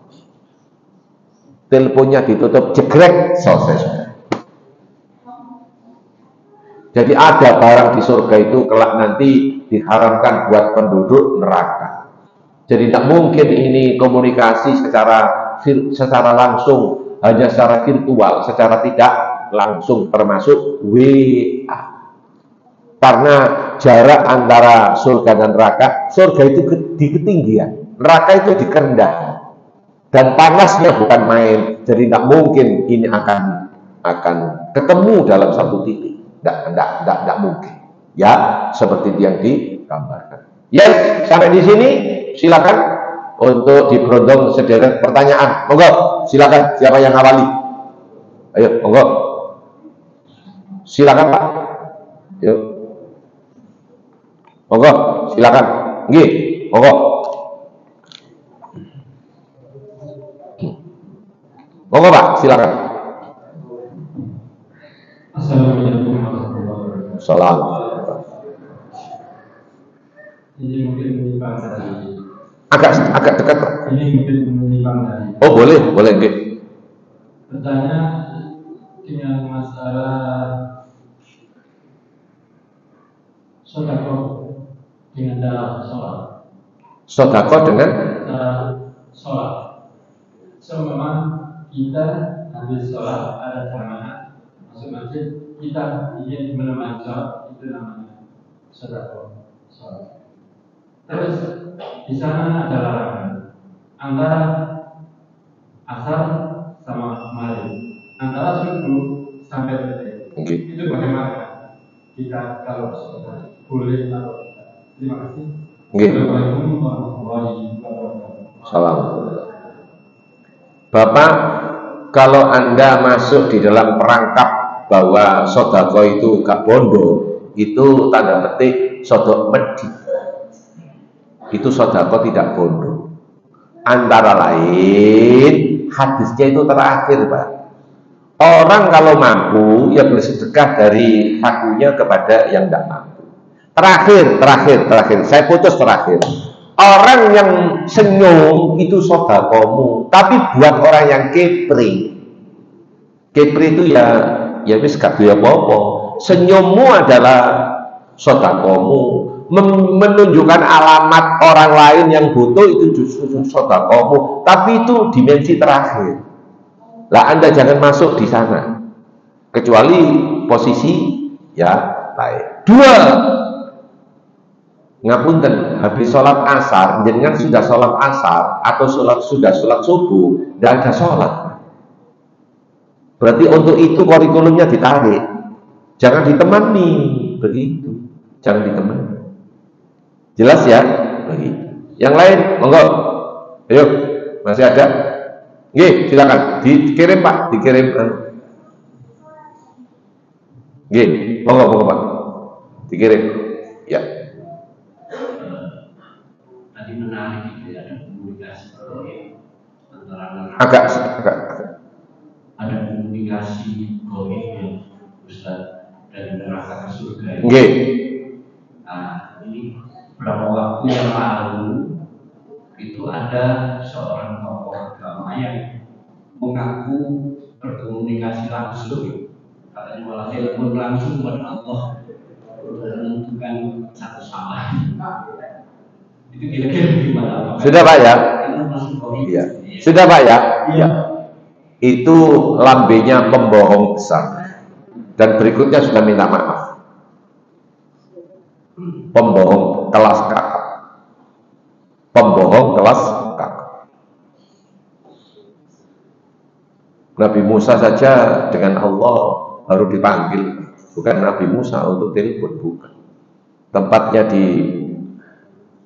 Teleponnya ditutup, jegrek, selesai. Jadi ada barang di surga itu kelak nanti diharamkan buat penduduk neraka. Jadi tidak mungkin ini komunikasi secara langsung, hanya secara virtual, secara tidak langsung, termasuk WA. Karena jarak antara surga dan neraka, surga itu di ketinggian, neraka itu di kerendahan, dan panasnya bukan main. Jadi tidak mungkin ini akan ketemu dalam satu titik, tidak mungkin. Ya, seperti yang digambarkan. Ya, sampai di sini silakan. Untuk diberondong sederet pertanyaan, monggo silakan, siapa yang awali? Ayo, monggo silakan Pak. Yuk, monggo silakan. Nggih, monggo. Monggo Pak, silakan. Assalamualaikum warahmatullahi wabarakatuh. Salam. Jadi mungkin Agak dekat Pak. Ini mungkin menyimpang dari. Oh boleh oke. Bertanya dengan masalah sodako dengan dalam sholat. Sodako dengan sholat. So memang kita habis sholat ada jamaah masuk masjid, kita ingin menemani sholat, itu namanya sodako sholat. Terus di sana ada larangan antara asar sama maghrib, antara subuh sampai detik. Okay. Itu bagaimana kita kalau boleh atau tidak? Terima kasih. Assalamualaikum warahmatullahi wabarakatuh. Salam. Bapak, kalau Anda masuk di dalam perangkap bahwa sodako itu gak bondo, itu tanda petik sodok medhi. Itu sodako tidak bondo. Antara lain hadisnya itu terakhir Pak. Orang kalau mampu ya bersedekah dari sakunya kepada yang tidak mampu. Terakhir, saya putus terakhir. Orang yang senyum itu sodakomu, tapi buat orang yang kepri itu ya wis gak duwe apa-apa. Senyummu adalah sodakomu. Menunjukkan alamat orang lain yang butuh itu justru sodakomu, tapi itu dimensi terakhir. Lah Anda jangan masuk di sana, kecuali posisi ya baik. 2, ngapunten, habis sholat asar, jenengan sudah sholat asar atau sudah sholat subuh, tidak ada sholat. Berarti untuk itu kurikulumnya ditarik, jangan ditemani begitu, jangan ditemani. Jelas ya? Begitu. Yang lain, monggo. Ayo, masih ada? Nggih, silakan. Dikirim Pak, dikirim. Nggih, monggo Pak. Dikirim. Ya. Tadi menarik itu ada komunikasi antara agak. Ada komunikasi goib ya, Ustaz, dari neraka ke surga. Nggih. Nah, ini beberapa waktu yang lalu itu ada seorang tokoh agama yang mengaku berkomunikasi langsung, katanya malah telepon langsung kepada Allah menentukan satu salah. Itu kira-kira gimana Pak? Sudah Pak ya? Iya. Sudah Pak ya? Iya. Itu lambenya pembohong besar. Dan berikutnya sudah minta maaf. Pembohong kelas kakap. Pembohong kelas kakap. Nabi Musa saja dengan Allah baru dipanggil, bukan Nabi Musa untuk telepon, bukan. Tempatnya di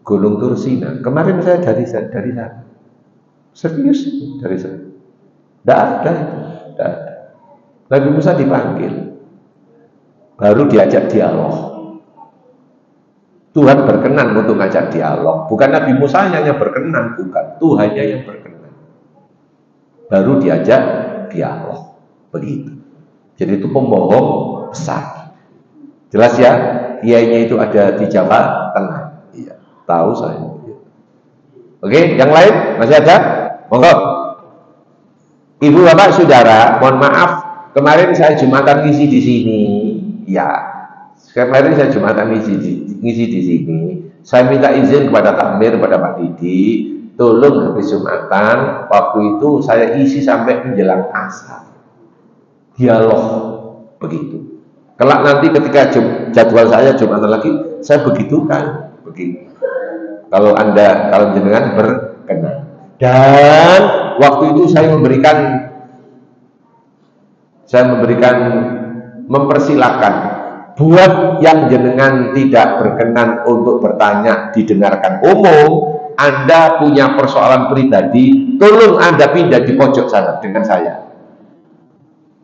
Gunung Tursina. Kemarin saya dari sana. Serius dari sana. Tidak ada itu. Tidak ada. Nabi Musa dipanggil, baru diajak dialog. Tuhan berkenan untuk ngajak dialog, bukan Nabi Musa yang berkenan, bukan, Tuhannya yang berkenan. Baru diajak dialog, begitu. Jadi itu pembohong besar. Jelas ya, kiainya itu ada di Jawa Tengah. Iya, tahu saya. Oke, yang lain masih ada? Monggo. Ibu bapak saudara, mohon maaf, kemarin saya Jumatan ngisi di sini. Ya. Kemarin saya Jumatan ngisi di sini. Saya minta izin kepada takmir, kepada Pak Didi, tolong habis Jumatan, waktu itu saya isi sampai menjelang asar. Dialog begitu. Kelak nanti ketika jadwal saya Jumatan lagi, saya begitukan, begitu. Kalau jenengan berkenan. Dan waktu itu saya mempersilahkan buat yang jenengan tidak berkenan untuk bertanya didengarkan umum, Anda punya persoalan pribadi, tolong Anda pindah di pojok sana dengan saya.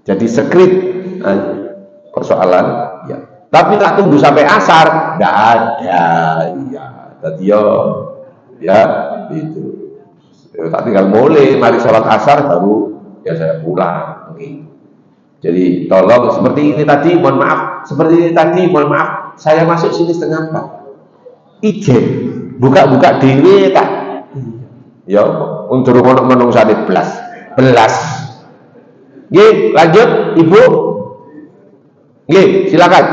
Jadi skrip persoalan, ya. Tapi tak tunggu sampai asar, nggak ada, ya. Tadi ya itu. Tak tinggal mulai, mari sholat asar baru ya saya pulang. Begitu. Jadi tolong seperti ini tadi, mohon maaf. Seperti ini tadi, mohon maaf. Saya masuk sini setengah 4. Ijen. buka-buka dhewe tak. Ya, untuk ono menungsane belas. Nggih, lanjut Ibu. Nggih, silakan.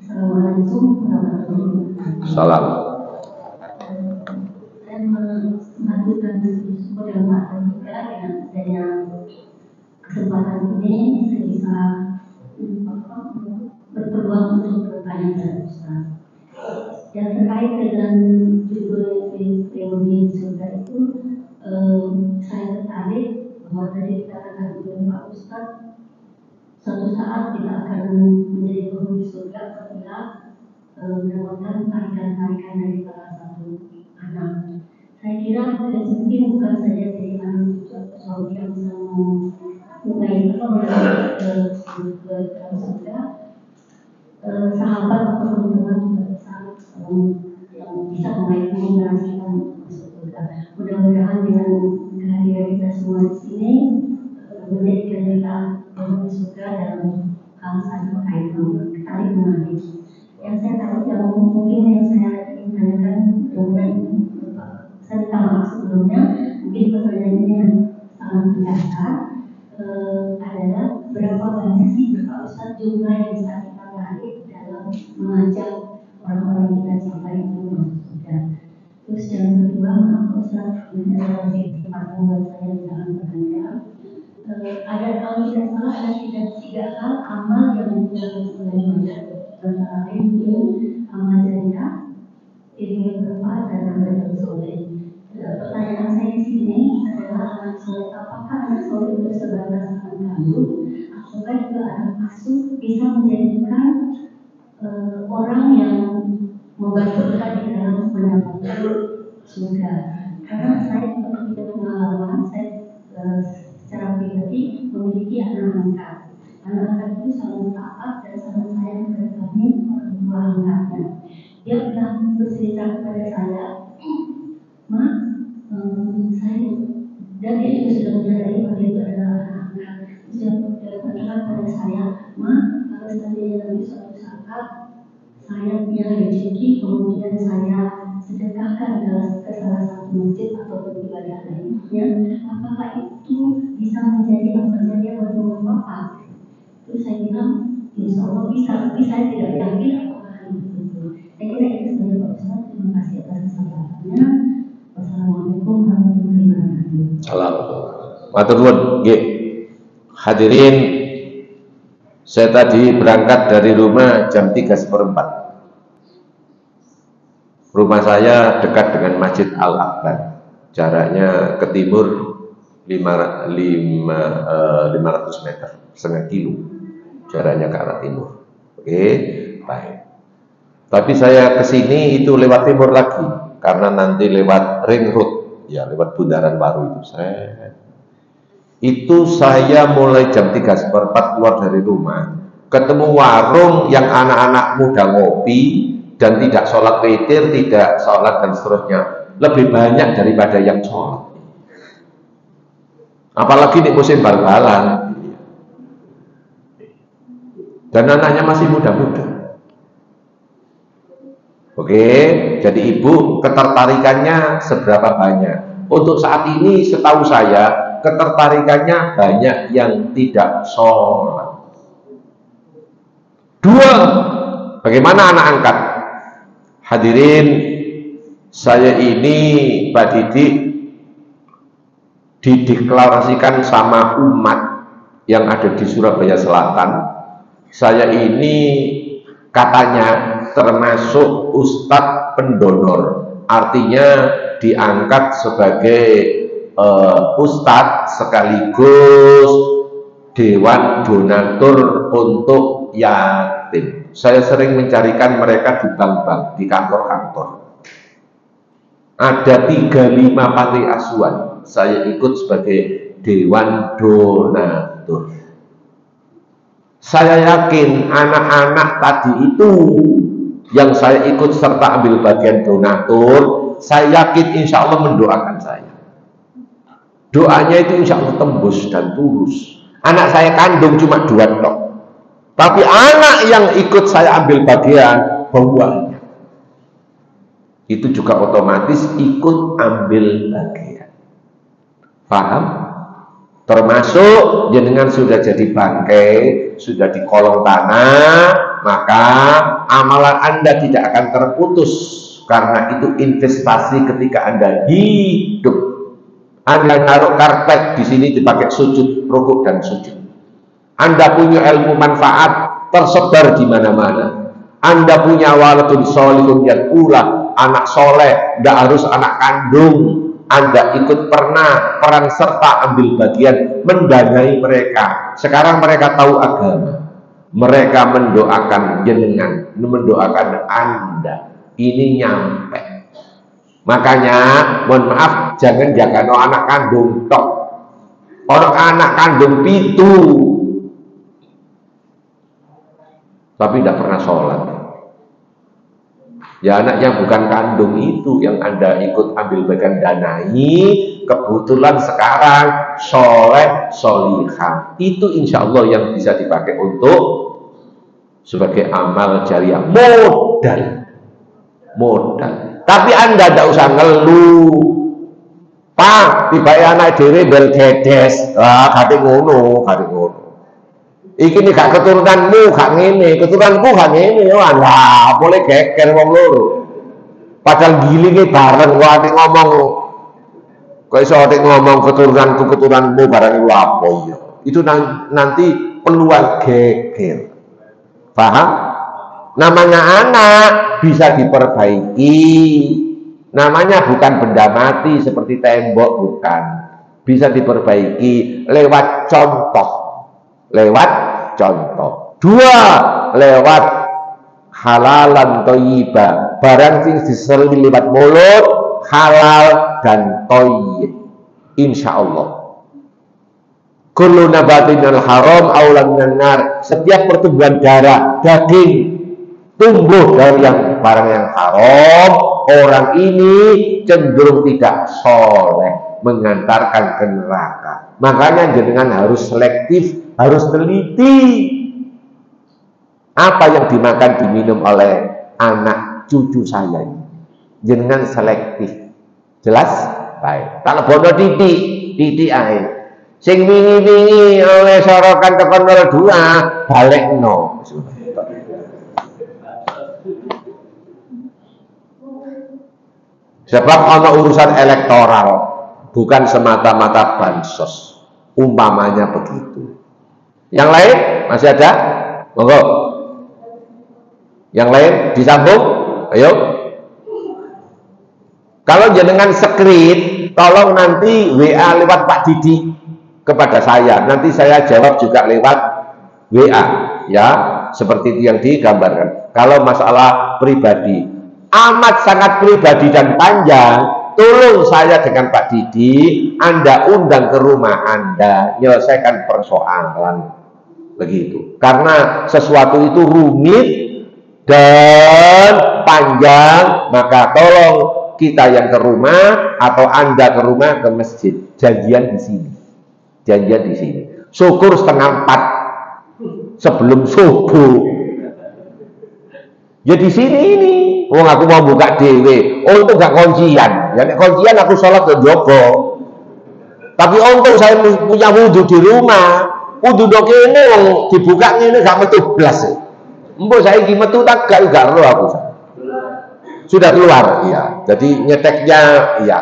Assalamualaikum warahmatullahi wabarakatuh. Salam. Saya melakukan syukur dan maaf juga dengan adanya kesempatan ini saya bisa berpeluang untuk bertanya kepada Ustaz. Yang terkait dengan judul reuni surga itu, saya tertarik bahwa tadi dikatakan oleh Pak Ustaz, suatu saat kita akan menjadi penghuni surga apabila mendapatkan tarikan-tarikan dari salah satu anak. Saya kira mungkin bukan saja dari anak suami yang bisa memulai ke dalam surga, sahabat atau teman-teman juga bisa yang bisa menginspirasikan masuk surga. Mudah-mudahan dengan kehadiran kita semua di sini menjadikan kita penghuni surga dalam hal saling tarik menarik. Yang saya tahu yang mungkin yang saya ingin tanyakan dengan saya minta maaf sebelumnya, mungkin pertanyaan ini yang sangat mendasar adalah berapa banyak sih Pak Ustaz jumlah yang bisa kita tarik dalam mengajak orang-orang kita cintai itu masuk surga. Terus yang kedua, Pak Ustaz mengenai di tempat membuat saya jangan bertanya. Ada kalau tidak salah ada tiga hal amal yang mulai banyak antara lain amal jariah, ilmu bermanfaat dan amal yang soleh. Pertanyaan saya di sini adalah anak soleh, apakah anak soleh itu sebatas anak kandung ataukah juga anak asuh bisa menjadikan orang yang membantu kita di dalam mendapatkan surga? Karena saya tidak pengalaman, saya secara pribadi memiliki anak angkat. Anak angkat itu sangat taat dan sangat sayang kepada kami orang tua angkatnya. Dia pernah bercerita kepada saya, Ma, saya dan dia juga sudah menyadari bahwa dia itu adalah anak angkat. Dia berkata pada saya, Ma, kalau seandainya nanti suatu saat saya punya rezeki, kemudian saya sedekahkan ke salah satu masjid atau ibadah lainnya, apakah itu bisa menjadi apa saja buat Bapak? Terus saya bilang, insya Allah bisa, tapi saya tidak yakin apakah itu. Saya kira itu saja Pak Ustaz. Terima kasih atas kesabarannya. Wassalamualaikum warahmatullahi wabarakatuh. Salam. Matur nuwun. Nggih. Hadirin, saya tadi berangkat dari rumah jam 3:15. Rumah saya dekat dengan Masjid Al-Akbar. Jaraknya ke timur 500 meter, setengah kilo. Jaraknya ke arah timur. Oke, baik. Tapi saya ke sini itu lewat timur lagi, karena nanti lewat ring road, ya lewat Bundaran Waru itu. Saya mulai jam 3:15 keluar dari rumah, ketemu warung yang anak-anak muda ngopi dan tidak sholat witir, tidak sholat dan seterusnya, lebih banyak daripada yang sholat. Apalagi di musim bal-balan. Dan anaknya masih muda-muda. Oke, jadi ibu ketertarikannya seberapa banyak? Untuk saat ini setahu saya ketertarikannya banyak yang tidak sholat. Dua, bagaimana anak angkat? Hadirin, saya ini Pak Didik dideklarasikan sama umat yang ada di Surabaya Selatan. Saya ini katanya termasuk ustadz pendonor, artinya diangkat sebagai ustadz sekaligus dewan donatur untuk yatim. Saya sering mencarikan mereka di bank-bank, di kantor-kantor. Ada 35 panti asuhan, saya ikut sebagai dewan donatur. Saya yakin anak-anak tadi itu yang saya ikut serta ambil bagian donatur, saya yakin insya Allah mendoakan saya. Doanya itu insya Allah tembus dan tulus. Anak saya kandung cuma 2 tok, tapi anak yang ikut saya ambil bagian banyak. itu juga otomatis ikut ambil bagian. Paham? Termasuk jenengan sudah jadi bangkai, sudah di kolong tanah, maka amalan Anda tidak akan terputus karena itu investasi ketika Anda hidup. Anda naruh karpet di sini dipakai sujud, rukuk dan sujud. Anda punya ilmu manfaat tersebar di mana-mana. Anda punya waladun sholihun yad'ulah, anak soleh, tidak harus anak kandung. Anda ikut pernah peran serta ambil bagian mendanai mereka. Sekarang mereka tahu agama. Mereka mendoakan jenengan, mendoakan Anda. Ini nyampe. Makanya, mohon maaf, jangan jaga no anak kandung tok. Orang anak kandung pitu, tapi tidak pernah sholat. Ya anak yang bukan kandung itu yang Anda ikut ambil bagian danai, kebetulan sekarang soleh solihah, itu insya Allah yang bisa dipakai untuk sebagai amal jariah, modal. Tapi Anda tidak usah ngeluh, Pak, tiba anak dhewe bel dedes, kate ngono. Iki nih gak keturunanmu, gak ngene, keturunanku gak ngene, wah, boleh geger wong loro. Padahal gilinge bareng, wah ngomong, kok iso ngomong keturunanmu bareng iku apa ya? Itu nanti peluang geger. Paham? Namanya anak bisa diperbaiki. Namanya bukan benda mati seperti tembok, bukan. Bisa diperbaiki lewat contoh. Dua, lewat halalan thayyibah, barang sing diserwi lewat mulut halal dan thayyib, insyaallah. Kullu nabatin al-haram aulan minan nar, setiap pertumbuhan darah daging tumbuh dari yang barang yang haram, orang ini cenderung tidak soleh, mengantarkan ke neraka. Makanya jenengan harus selektif, harus teliti apa yang dimakan diminum oleh anak cucu saya ini. Jenengan selektif. Jelas? Baik. Tak bono titik ae. Sing wingi-wingi oleh sorokan tekan 02 balekno. Sebab ana urusan elektoral, bukan semata-mata bansos. Umpamanya begitu. Yang lain masih ada? Monggo. Yang lain disambung? Ayo. Kalau jenengan screen, tolong nanti WA lewat Pak Didi kepada saya. Nanti saya jawab juga lewat WA, ya, seperti itu yang digambarkan. Kalau masalah pribadi, amat sangat pribadi dan panjang, tolong saya dengan Pak Didi, Anda undang ke rumah Anda, menyelesaikan persoalan. Begitu. Karena sesuatu itu rumit dan panjang, maka tolong kita yang ke rumah atau Anda ke rumah, ke masjid, janjian di sini. Syukur 3:30 sebelum subuh. Ya di sini ini. Wong aku mau buka dewe, untung gak kuncian. Ya nek kuncian aku sholat ke jogo. Tapi untung saya punya wudhu di rumah. Wudhu dok ini wong dibuka ini gak metu blas. Mbok saya iki metu tak gak ro aku. Sudah keluar, iya. Jadi nyeteknya iya.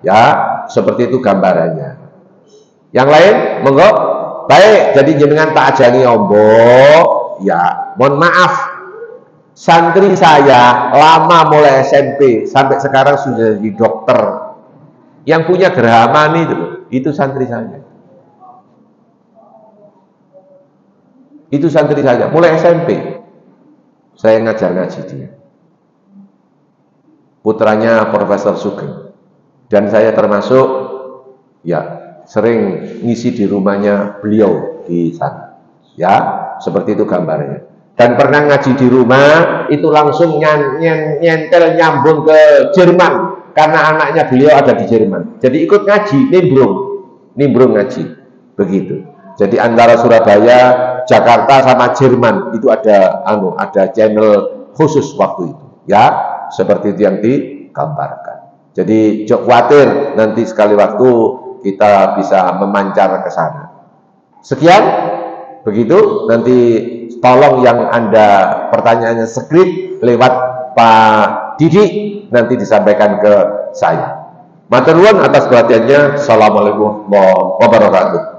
Ya, seperti itu gambarannya. Yang lain, monggo. Baik, jadi jenengan tak ajani ombo. Ya, mohon maaf. Santri saya lama mulai SMP sampai sekarang sudah jadi dokter. Yang punya Gerahamani itu santri saya. Itu santri saya mulai SMP. Saya ngajar ngaji dia. Putranya Profesor Sugeng. Dan saya termasuk ya sering ngisi di rumahnya beliau di sana. Ya, seperti itu gambarnya. Dan pernah ngaji di rumah itu langsung nyentel nyambung ke Jerman karena anaknya beliau ada di Jerman. Jadi ikut ngaji, nimbrung ngaji, begitu. Jadi antara Surabaya, Jakarta sama Jerman itu ada channel khusus waktu itu, ya seperti itu yang gambarkan. Jadi jok khawatir nanti sekali waktu kita bisa memancar ke sana. Sekian, begitu. Nanti tolong yang Anda pertanyaannya skrip lewat Pak Didi nanti disampaikan ke saya. Matur nuwun atas perhatiannya. Assalamualaikum warahmatullahi wabarakatuh.